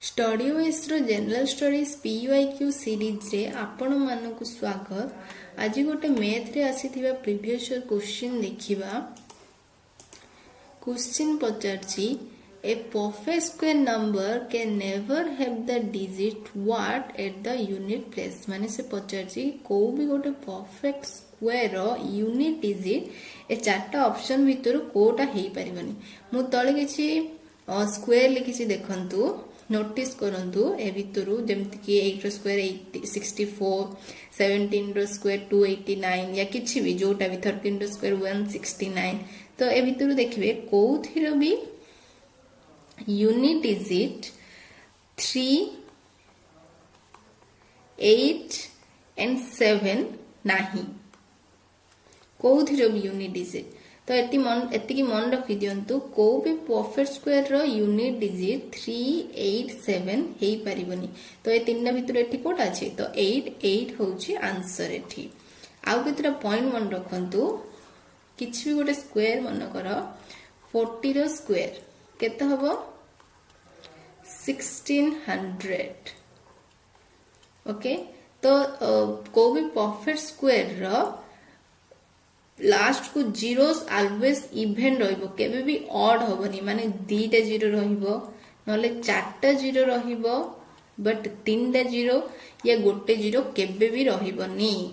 Study wise general studies PYQ series रे आपण मानक स्वागत। आज गोटे मैथ रे आसीथिबा प्रीवियस क्वेश्चन देखिबा। क्वेश्चन पचारछि a perfect square number can never have the digit what at the unit place. माने से पचारछि को भी गोटे परफेक्ट स्क्वायर रो यूनिट डिजिट ए चारटा ऑप्शन भितर कोटा हेई परिबनी। मु तळे किछि स्क्वायर लिखिछि देखंतु नोटिस करंतु ए भितरु जेमति कि 8 रो स्क्वायर 64 17 रो स्क्वायर 289 या किछि भी जोटा भी 13 रो स्क्वायर 169। तो ए भितरु देखिबे कोथिरो भी यूनिट डिजिट 3 8 एंड 7 नाही। कोथिरो भी यूनिट डिजिट तो एति मन रखी दियंतु को भी परफेक्ट स्क्वायर रो यूनिट डिजिट 3 8 7 हेई परिबनी। तो ए तीनटा भितर एठी कोटा अछि तो 8 8 होची आंसर एठी। आउ केतरा पॉइंट मन रखंतु किछि भी गोटे स्क्वायर मन कर 40 रो स्क्वायर केते हबो 1600। ओके तो को भी परफेक्ट स्क्वायर रो लास्ट को जीरोस ऑलवेज इवन रहिबो केबे भी ऑड होबनी। माने 2टा जीरो रहिबो नले 4टा जीरो रहिबो बट 3टा जीरो या गोटे जीरो केबे भी रहिबनी।